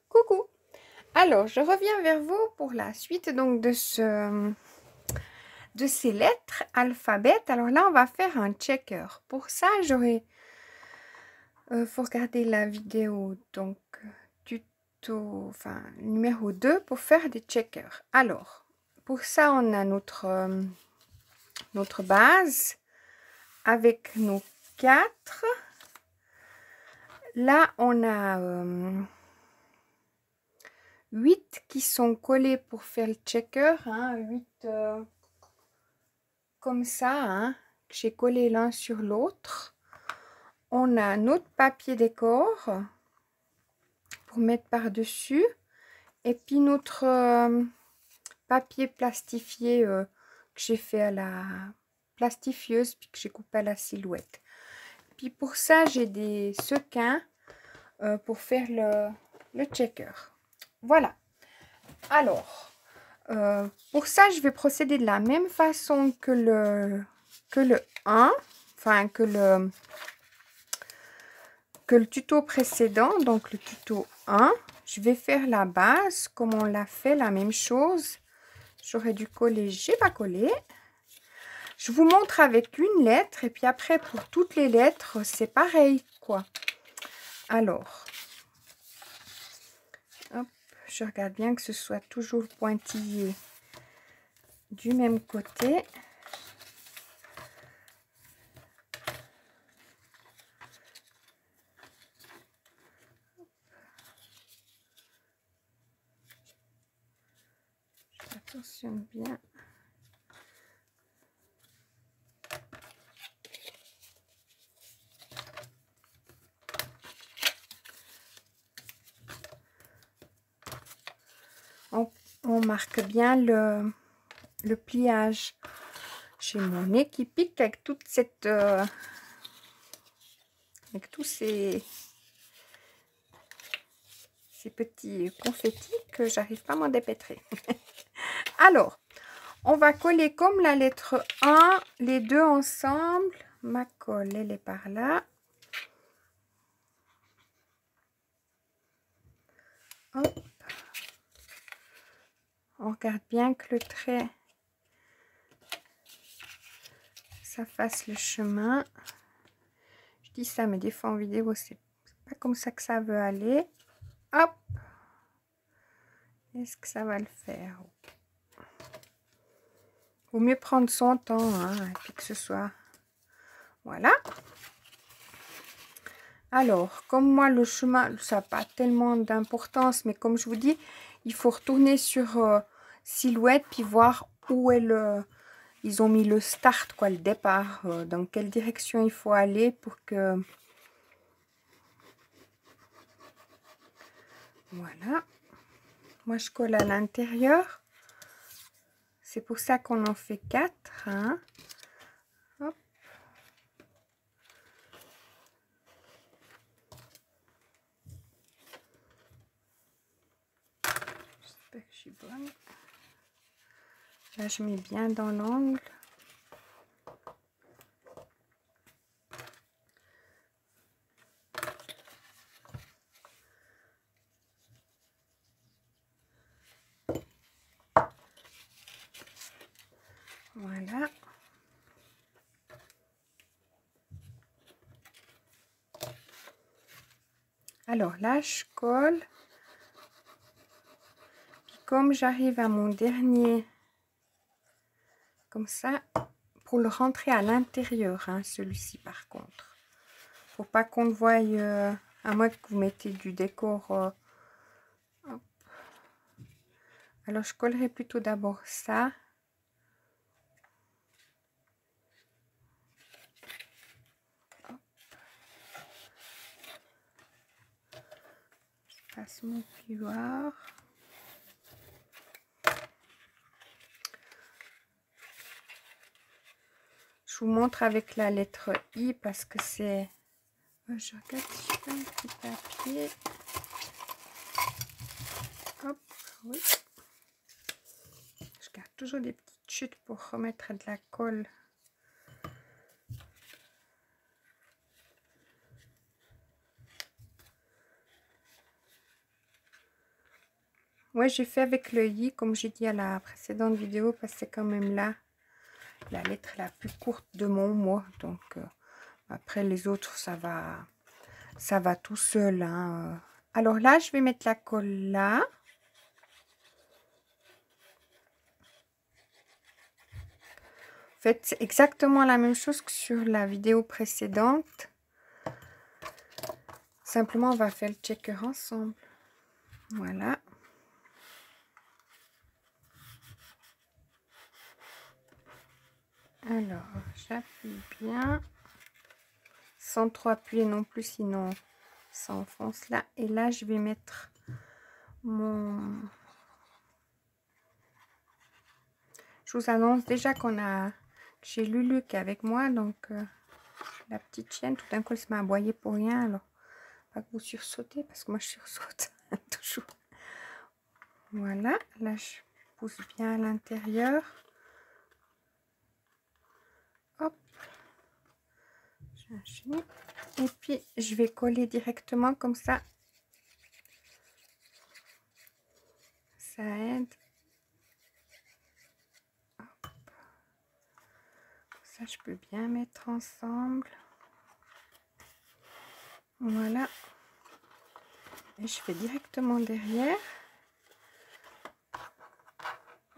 Coucou! Alors, je reviens vers vous pour la suite donc de ces lettres alphabet. Alors là, on va faire un checker. Pour ça, faut regarder la vidéo donc tuto, enfin numéro 2 pour faire des checkers. Alors, pour ça, on a notre base avec nos 4. Là, on a 8 qui sont collés pour faire le checker, hein, 8 comme ça, hein, que j'ai collé l'un sur l'autre. On a notre papier décor pour mettre par-dessus et puis notre papier plastifié que j'ai fait à la plastifieuse puis que j'ai coupé à la silhouette. Puis pour ça, j'ai des sequins pour faire le checker. Voilà. Alors, pour ça, je vais procéder de la même façon que le 1, enfin que le tuto précédent, donc le tuto 1. Je vais faire la base comme on l'a fait, la même chose. J'aurais dû coller, j'ai pas collé. Je vous montre avec une lettre et puis après pour toutes les lettres, c'est pareil quoi. Alors, hop, je regarde bien que ce soit toujours pointillé du même côté. Attention bien. On marque bien le pliage. J'ai mon nez qui pique avec toute cette avec tous ces petits confettis que j'arrive pas à m'en dépêtrer. Alors, on va coller comme la lettre 1, les deux ensemble. Ma colle, elle est par là. Hop. On regarde bien que le trait, ça fasse le chemin. Je dis ça, mais des fois en vidéo, c'est pas comme ça que ça veut aller. Hop. Est-ce que ça va le faire? Vaut mieux prendre son temps, hein, et puis que ce soit... Voilà. Alors, comme moi, le chemin, ça n'a pas tellement d'importance, mais comme je vous dis, il faut retourner sur Silhouette, puis voir où est ils ont mis le start, quoi, le départ, dans quelle direction il faut aller pour que... Voilà. Moi, je colle à l'intérieur. C'est pour ça qu'on en fait 4. Hein. Hop. J'espère que je suis bonne. Là, je mets bien dans l'angle. Voilà. Alors là, je colle. Puis comme j'arrive à mon dernier, comme ça, pour le rentrer à l'intérieur, hein, celui-ci par contre. Faut pas qu'on le voie, à moins que vous mettez du décor. Hop. Alors je collerai plutôt d'abord ça. Hop. Je passe mon plioir. Je vous montre avec la lettre I parce que c'est... Je regarde si je fais un petit papier. Hop, oui. Je garde toujours des petites chutes pour remettre de la colle. Ouais, j'ai fait avec le i, comme j'ai dit à la précédente vidéo, parce que c'est quand même là la lettre la plus courte de mon mot. Donc, après les autres, ça va tout seul. Hein. Alors là, je vais mettre la colle là. En fait, c'est exactement la même chose que sur la vidéo précédente. Simplement, on va faire le checker ensemble. Voilà. Alors, j'appuie bien. Sans trop appuyer non plus, sinon ça enfonce là. Et là, je vais mettre mon... Je vous annonce déjà qu'on a... J'ai Lulu qui est avec moi, donc la petite chienne, tout d'un coup, elle se met à aboyer pour rien. Alors, pas que vous sursautez, parce que moi, je sursaute toujours. Voilà, là, je pousse bien à l'intérieur. Hop. Et puis, je vais coller directement comme ça. Ça aide. Hop. Ça, je peux bien mettre ensemble. Voilà. Et je fais directement derrière.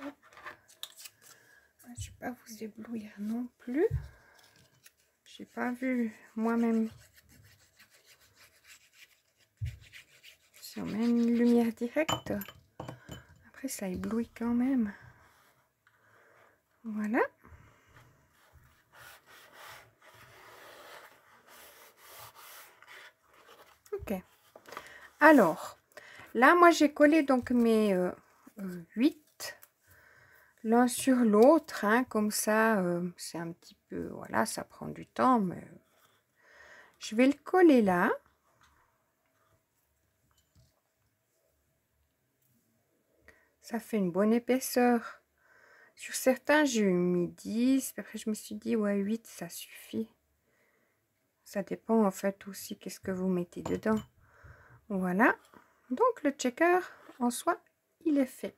Hop. Je ne vais pas vous éblouir non plus. J'ai pas vu moi-même si on met une lumière directe. Après, ça éblouit quand même. Voilà. Ok. Alors, là, moi, j'ai collé donc mes 8 l'un sur l'autre. Hein, comme ça, c'est un petit peu... Voilà, ça prend du temps, mais... Je vais le coller là. Ça fait une bonne épaisseur. Sur certains, j'ai mis 10. Après, je me suis dit, ouais, 8, ça suffit. Ça dépend en fait aussi qu'est-ce que vous mettez dedans. Voilà. Donc, le checker, en soi, il est fait.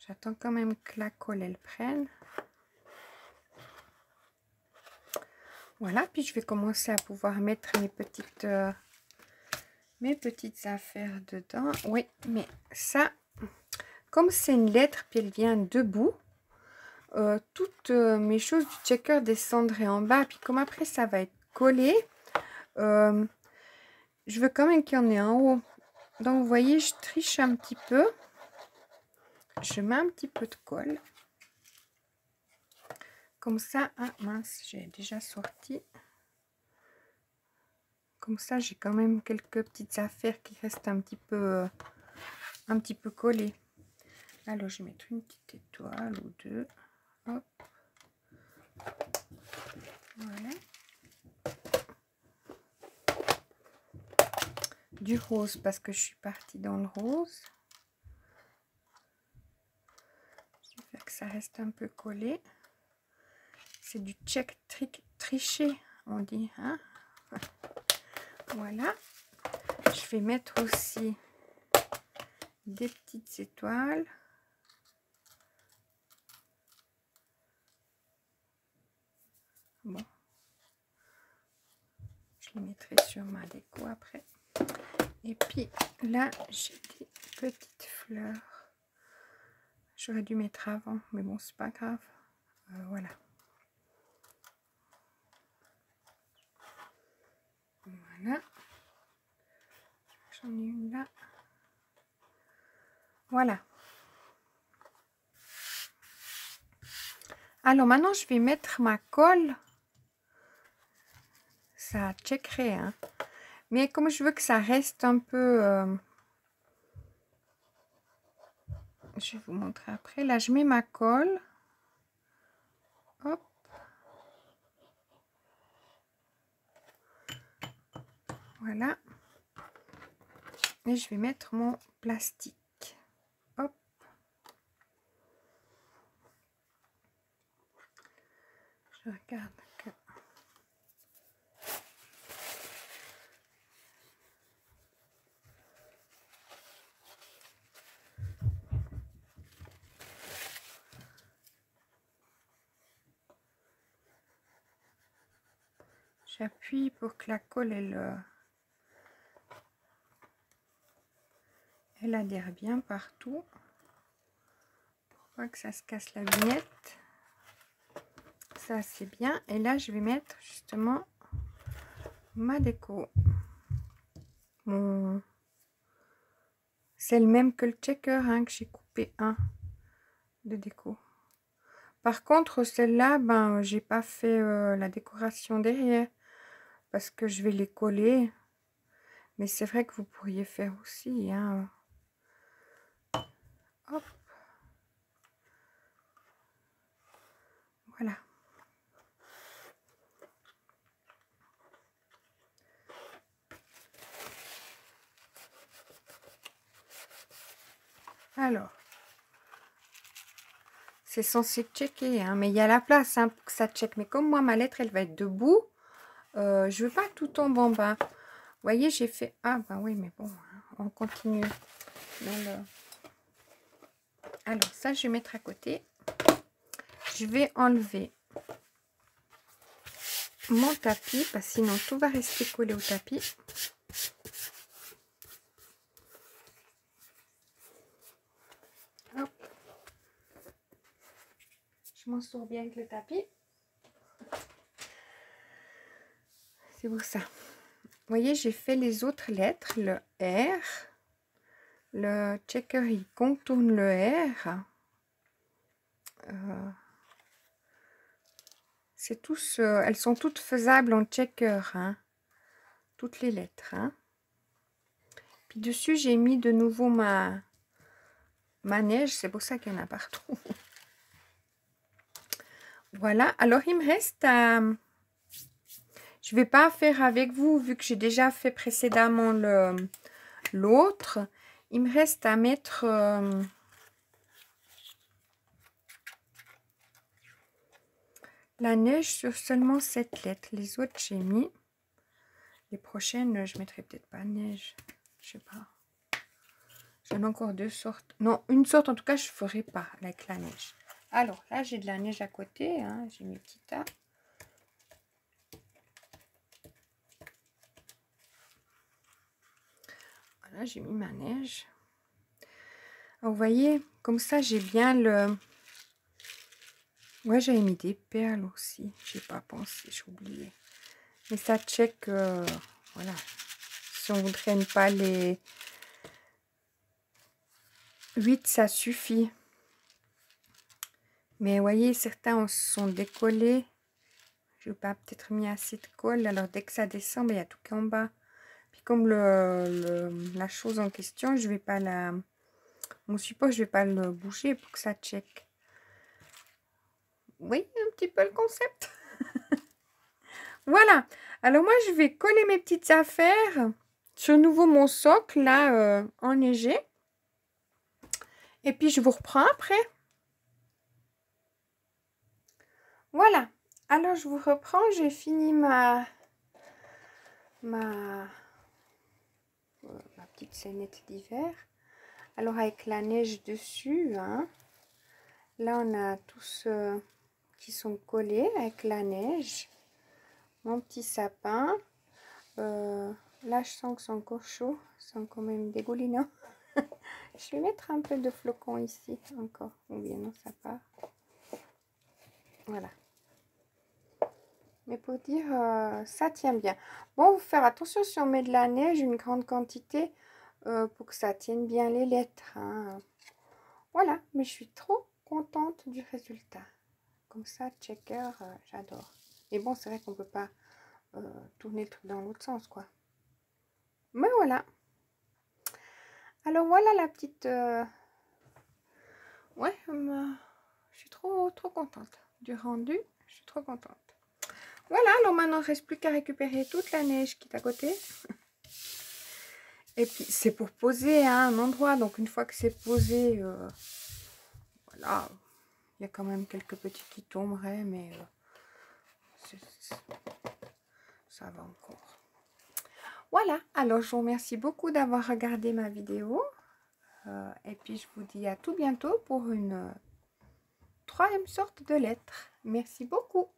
J'attends quand même que la colle, elle prenne. Voilà. Puis, je vais commencer à pouvoir mettre mes petites affaires dedans. Oui, mais ça, comme c'est une lettre, puis elle vient debout, toutes mes choses du checker descendraient en bas. Puis comme après ça va être collé, je veux quand même qu'il y en ait en haut. Donc vous voyez, je triche un petit peu. Je mets un petit peu de colle. Comme ça, ah mince, j'ai déjà sorti. Comme ça, j'ai quand même quelques petites affaires qui restent un petit peu collées. Alors, je vais mettre une petite étoile ou deux. Hop. Voilà. Du rose parce que je suis partie dans le rose. Je vais faire que ça reste un peu collé. C'est du check triché, on dit. Hein? Voilà. Je vais mettre aussi des petites étoiles. Bon. Je les mettrai sur ma déco après. Et puis là, j'ai des petites fleurs. J'aurais dû mettre avant, mais bon, c'est pas grave. Voilà. Voilà. J'en ai une là. Voilà. Alors maintenant, je vais mettre ma colle. Ça checkerait, hein. Mais comme je veux que ça reste un peu... je vais vous montrer après. Là, je mets ma colle. Hop. Voilà. Et je vais mettre mon plastique. Hop. Je regarde que... J'appuie pour que la colle, elle adhère bien partout. Pour pas que ça se casse la vignette. Ça, c'est bien. Et là, je vais mettre justement ma déco. C'est le même que le checker, hein, que j'ai coupé un de déco. Par contre, celle-là, ben, j'ai pas fait la décoration derrière parce que je vais les coller. Mais c'est vrai que vous pourriez faire aussi, hein. Hop. Voilà. Alors, c'est censé checker, hein, mais il y a la place, hein, pour que ça check. Mais comme moi, ma lettre, elle va être debout, je veux pas que tout tombe en bas. Vous voyez, j'ai fait... Ah, bah oui, mais bon, hein, on continue. Alors, ça, je vais mettre à côté. Je vais enlever mon tapis, parce que sinon, tout va rester collé au tapis. Hop. Je m'en sors bien avec le tapis. C'est pour ça. Vous voyez, j'ai fait les autres lettres, le R. Le checker, il contourne le R. C'est tous, elles sont toutes faisables en checker, hein, toutes les lettres. Hein. Puis dessus, j'ai mis de nouveau ma neige, c'est pour ça qu'il y en a partout. Voilà, alors il me reste à... Je vais pas faire avec vous, vu que j'ai déjà fait précédemment l'autre. Il me reste à mettre... la neige sur seulement cette lettre. Les autres, j'ai mis. Les prochaines, je mettrai peut-être pas neige. Je sais pas. J'en ai encore deux sortes. Non, une sorte en tout cas, je ferai pas avec la neige. Alors là, j'ai de la neige à côté. Hein. J'ai mes petits tas. Voilà, j'ai mis ma neige. Alors, vous voyez, comme ça, j'ai bien le... Ouais, j'avais mis des perles aussi. J'ai pas pensé, j'ai oublié. Mais ça check, voilà. Si on ne traîne pas les 8, ça suffit. Mais vous voyez, certains sont décollés. Je n'ai pas peut-être mis assez de colle. Alors, dès que ça descend, il y a tout qu'en bas. Puis comme la chose en question, je vais pas la... Mon support, je vais pas le bouger pour que ça check. Oui, un petit peu le concept. Voilà. Alors, moi, je vais coller mes petites affaires sur nouveau mon socle, là, enneigé. Et puis, je vous reprends après. Voilà. Alors, je vous reprends. J'ai fini ma petite scénette d'hiver. Alors, avec la neige dessus, hein. Là, on a tous qui sont collés avec la neige. Mon petit sapin. Là, je sens que c'est encore chaud. C'est quand même dégoulinant. Je vais mettre un peu de flocons ici encore. Ou bien non, ça part. Voilà. Mais pour dire, ça tient bien. Bon, faut faire attention si on met de la neige, une grande quantité, pour que ça tienne bien les lettres. Hein. Voilà, mais je suis trop contente du résultat. Comme ça, checker, j'adore. Mais bon, c'est vrai qu'on peut pas tourner le truc dans l'autre sens, quoi. Mais voilà. Alors voilà la petite... Ouais, je suis trop contente du rendu. Je suis trop contente. Voilà, alors maintenant, il ne reste plus qu'à récupérer toute la neige qui est à côté. Et puis, c'est pour poser à un endroit. Donc, une fois que c'est posé, voilà, il y a quand même quelques petits qui tomberaient, mais ça va encore. Voilà, alors je vous remercie beaucoup d'avoir regardé ma vidéo. Et puis, je vous dis à tout bientôt pour une troisième sorte de lettre. Merci beaucoup.